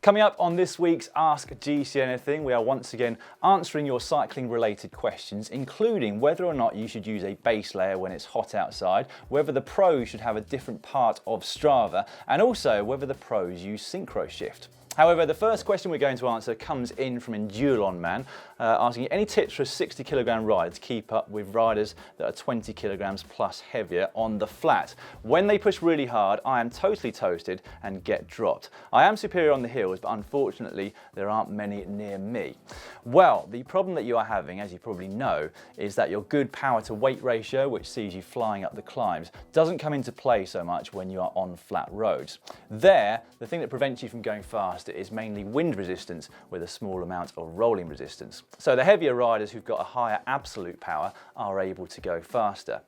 Coming up on this week's Ask GCN Anything, we are once again answering your cycling related questions, including whether or not you should use a base layer when it's hot outside, whether the pros should have a different part of Strava, and also whether the pros use synchro shift. However, the first question we're going to answer comes in from Endurelon Man, asking any tips for a 60 kilogram rider to keep up with riders that are 20 kilograms plus heavier on the flat. When they push really hard, I am totally toasted and get dropped. I am superior on the hills, but unfortunately there aren't many near me. Well, the problem that you are having, as you probably know, is that your good power to weight ratio, which sees you flying up the climbs, doesn't come into play so much when you are on flat roads. There, the thing that prevents you from going faster is mainly wind resistance with a small amount of rolling resistance. So the heavier riders who've got a higher absolute power are able to go faster.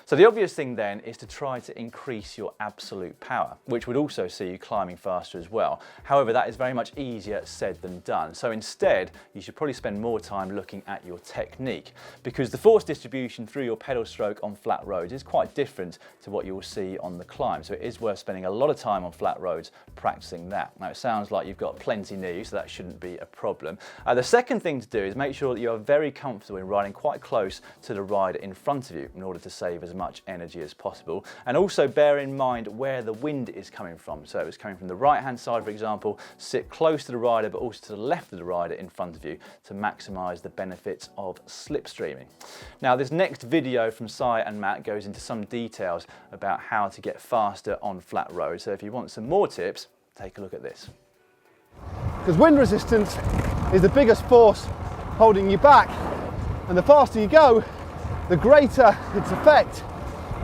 So the obvious thing then is to try to increase your absolute power, which would also see you climbing faster as well. However, that is very much easier said than done. So instead, you should probably spend more time looking at your technique, because the force distribution through your pedal stroke on flat roads is quite different to what you will see on the climb. So it is worth spending a lot of time on flat roads practicing that. Now it sounds like you've got plenty near you, so that shouldn't be a problem. The second thing to do is make sure that you are very comfortable in riding quite close to the rider in front of you in order to save as much energy as possible. And also bear in mind where the wind is coming from. So if it's coming from the right hand side, for example, sit close to the rider but also to the left of the rider in front of you to maximise the benefits of slipstreaming. Now this next video from Sawyer and Matt goes into some details about how to get faster on flat roads. So if you want some more tips, take a look at this. Because wind resistance is the biggest force holding you back, and the faster you go, the greater its effect.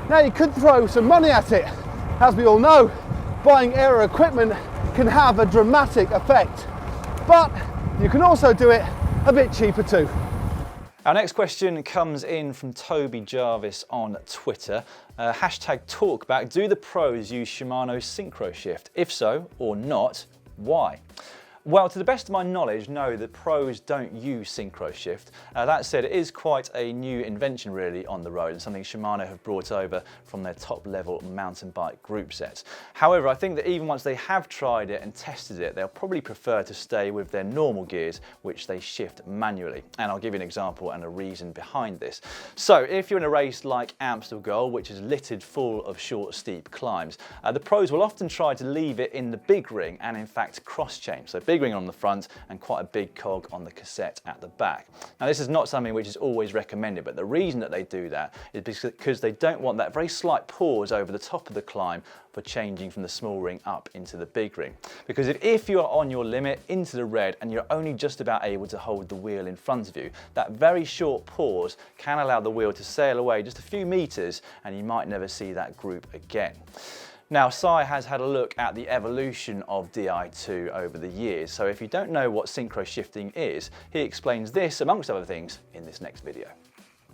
Now you could throw some money at it. As we all know, buying aero equipment can have a dramatic effect, but you can also do it a bit cheaper too. Our next question comes in from Toby Jarvis on Twitter. Hashtag talkback, do the pros use Shimano synchro shift? If so or not, why? Well, to the best of my knowledge, no, the pros don't use synchro shift. That said, it is quite a new invention really on the road and something Shimano have brought over from their top level mountain bike group sets. However, I think that even once they have tried it and tested it, they'll probably prefer to stay with their normal gears, which they shift manually. And I'll give you an example and a reason behind this. So if you're in a race like Amstel Gold, which is littered full of short, steep climbs, the pros will often try to leave it in the big ring and in fact cross-chain. So big ring on the front and quite a big cog on the cassette at the back. Now this is not something which is always recommended, but the reason that they do that is because they don't want that very slight pause over the top of the climb for changing from the small ring up into the big ring. Because if you are on your limit into the red and you're only just about able to hold the wheel in front of you, that very short pause can allow the wheel to sail away just a few meters and you might never see that group again. Now, Sawyer has had a look at the evolution of Di2 over the years, so if you don't know what synchro shifting is, he explains this, amongst other things, in this next video.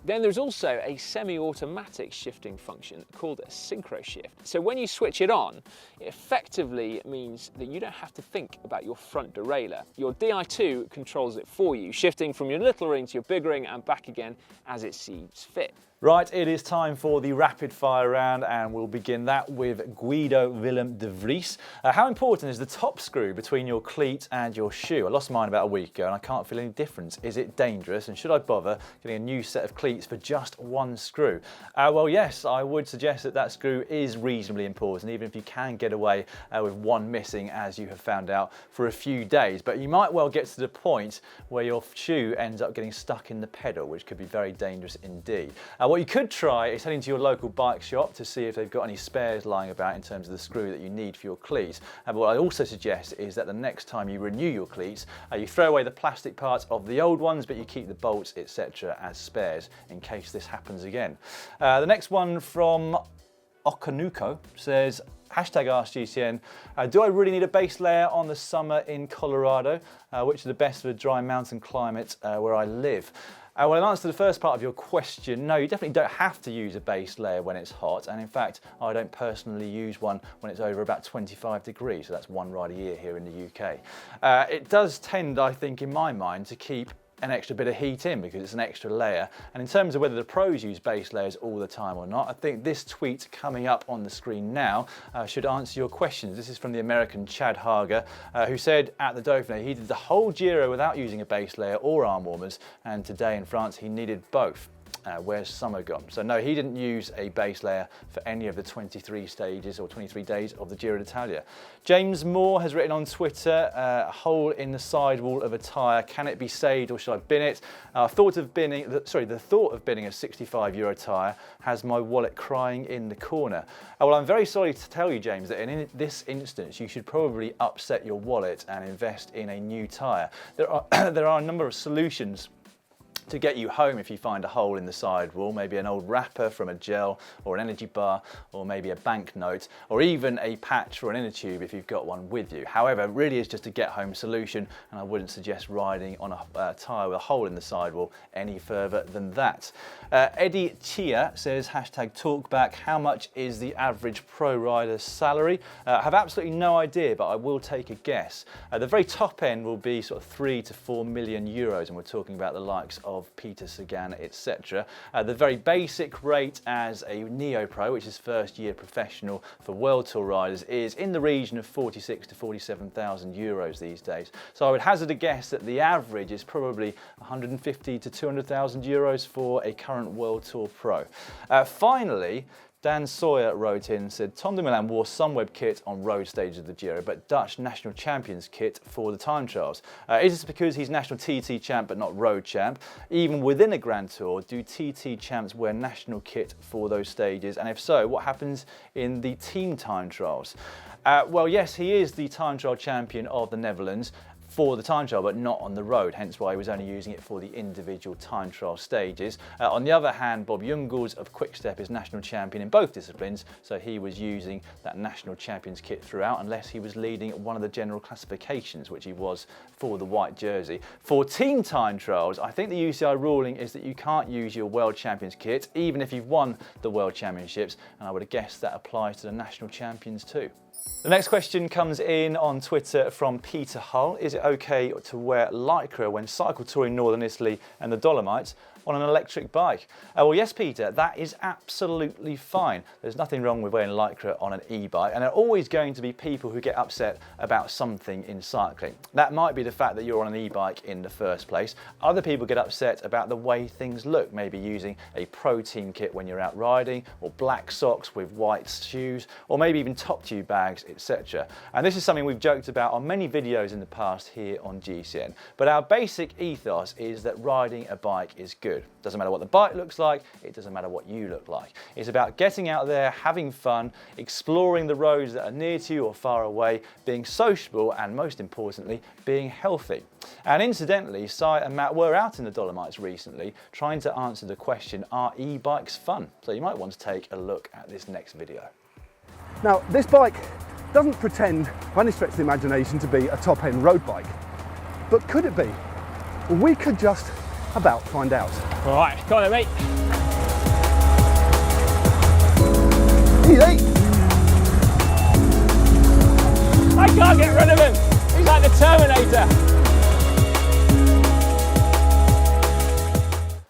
Then there's also a semi-automatic shifting function called a synchro shift. So when you switch it on, it effectively means that you don't have to think about your front derailleur. Your Di2 controls it for you, shifting from your little ring to your big ring and back again as it seems fit. Right, it is time for the rapid fire round and we'll begin that with Guido Willem de Vries. How important is the top screw between your cleat and your shoe? I lost mine about a week ago and I can't feel any difference. Is it dangerous and should I bother getting a new set of cleats for just one screw? Well, yes, I would suggest that that screw is reasonably important, even if you can get away with one missing, as you have found out, for a few days. But you might well get to the point where your shoe ends up getting stuck in the pedal, which could be very dangerous indeed. What you could try is heading to your local bike shop to see if they've got any spares lying about in terms of the screw that you need for your cleats. But what I also suggest is that the next time you renew your cleats, you throw away the plastic parts of the old ones, but you keep the bolts, etc. as spares in case this happens again. The next one from Okanuko says, hashtag AskGCN, do I really need a base layer on the summer in Colorado? Which are the best for the dry mountain climate where I live? Well, in answer to the first part of your question, no, you definitely don't have to use a base layer when it's hot. And in fact, I don't personally use one when it's over about 25 degrees. So that's one ride a year here in the UK. It does tend, I think, in my mind, to keep an extra bit of heat in because it's an extra layer. And in terms of whether the pros use base layers all the time or not, I think this tweet coming up on the screen now should answer your questions. This is from the American Chad Hager, who said at the Dauphiné he did the whole Giro without using a base layer or arm warmers, and today in France he needed both. Where's summer gone? So no, he didn't use a base layer for any of the 23 stages or 23 days of the Giro d'Italia. James Moore has written on Twitter, a hole in the sidewall of a tyre, can it be saved or should I bin it? The thought of binning a €65 tyre has my wallet crying in the corner. Well, I'm very sorry to tell you, James, that in this instance you should probably upset your wallet and invest in a new tyre. There are a number of solutions to get you home if you find a hole in the sidewall, maybe an old wrapper from a gel or an energy bar, or maybe a banknote, or even a patch or an inner tube if you've got one with you. However, it really is just a get home solution, and I wouldn't suggest riding on a tyre with a hole in the sidewall any further than that. Eddie Chia says, #talkback, how much is the average pro rider's salary? I have absolutely no idea, but I will take a guess. The very top end will be sort of 3 to 4 million euros, and we're talking about the likes of Peter Sagan, etc. The very basic rate as a neo-pro, which is first year professional for World Tour riders, is in the region of 46 to 47,000 euros these days. So I would hazard a guess that the average is probably 150 to 200,000 euros for a current World Tour pro. Finally, Dan Sawyer wrote in and said, Tom Dumoulin wore Sunweb kit on road stages of the Giro, but Dutch national champions kit for the time trials. Is this because he's national TT champ but not road champ? Even within a Grand Tour, do TT champs wear national kit for those stages? And if so, what happens in the team time trials? Well, yes, he is the time trial champion of the Netherlands for the time trial, but not on the road, hence why he was only using it for the individual time trial stages. On the other hand, Bob Jungels of Quickstep is national champion in both disciplines, so he was using that national champions kit throughout, unless he was leading one of the general classifications, which he was for the white jersey. For team time trials, I think the UCI ruling is that you can't use your world champions kit, even if you've won the world championships, and I would guess that applies to the national champions too. The next question comes in on Twitter from Peter Hull. Is it okay to wear lycra when cycle touring Northern Italy and the Dolomites on an electric bike? Well, yes, Peter, that is absolutely fine. There's nothing wrong with wearing lycra on an e-bike, and there are always going to be people who get upset about something in cycling. That might be the fact that you're on an e-bike in the first place. Other people get upset about the way things look, maybe using a pro team kit when you're out riding, or black socks with white shoes, or maybe even top tube bags, etc. And this is something we've joked about on many videos in the past here on GCN. But our basic ethos is that riding a bike is good. Doesn't matter what the bike looks like, it doesn't matter what you look like. It's about getting out there, having fun, exploring the roads that are near to you or far away, being sociable, and most importantly, being healthy. And incidentally, Cy and Matt were out in the Dolomites recently trying to answer the question, are e-bikes fun? So you might want to take a look at this next video. Now, this bike doesn't pretend, by any stretch of the imagination, to be a top-end road bike. But could it be? Well, we could just about find out. All right, go on then, mate. Easy. I can't get rid of him. He's like the Terminator.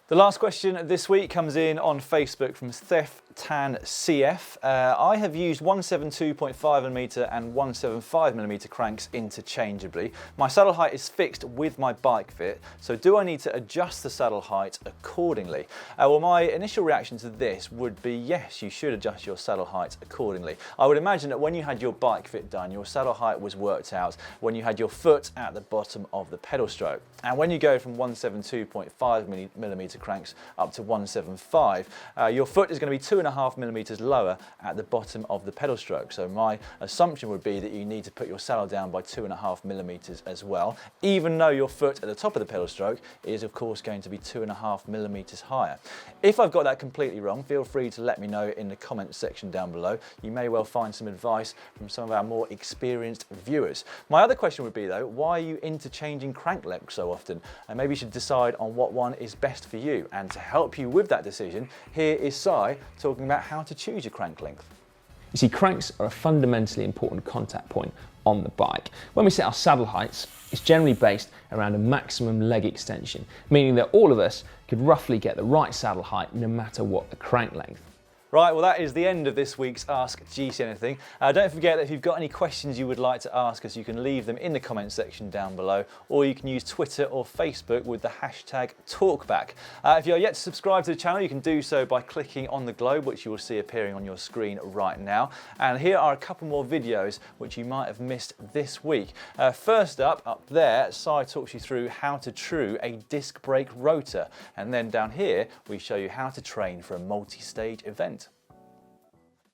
The last question this week comes in on Facebook from Steph Tan CF. I have used 172.5mm and 175mm cranks interchangeably. My saddle height is fixed with my bike fit, so do I need to adjust the saddle height accordingly? Well, my initial reaction to this would be yes, you should adjust your saddle height accordingly. I would imagine that when you had your bike fit done, your saddle height was worked out when you had your foot at the bottom of the pedal stroke. And when you go from 172.5mm cranks up to 175, your foot is going to be 2.5mm lower at the bottom of the pedal stroke. So my assumption would be that you need to put your saddle down by 2.5mm as well, even though your foot at the top of the pedal stroke is of course going to be 2.5mm higher. If I've got that completely wrong, feel free to let me know in the comments section down below. You may well find some advice from some of our more experienced viewers. My other question would be though, why are you interchanging crank length so often? And maybe you should decide on what one is best for you. And to help you with that decision, here is Cy talking about how to choose your crank length. You see, cranks are a fundamentally important contact point on the bike. When we set our saddle heights, it's generally based around a maximum leg extension, meaning that all of us could roughly get the right saddle height no matter what the crank length. Right, well that is the end of this week's Ask GCN Anything. Don't forget that if you've got any questions you would like to ask us, you can leave them in the comments section down below, or you can use Twitter or Facebook with the hashtag #TalkBack. If you're yet to subscribe to the channel, you can do so by clicking on the globe, which you will see appearing on your screen right now. And here are a couple more videos which you might have missed this week. First up there, Sawyer talks you through how to true a disc brake rotor. And then down here, we show you how to train for a multi-stage event.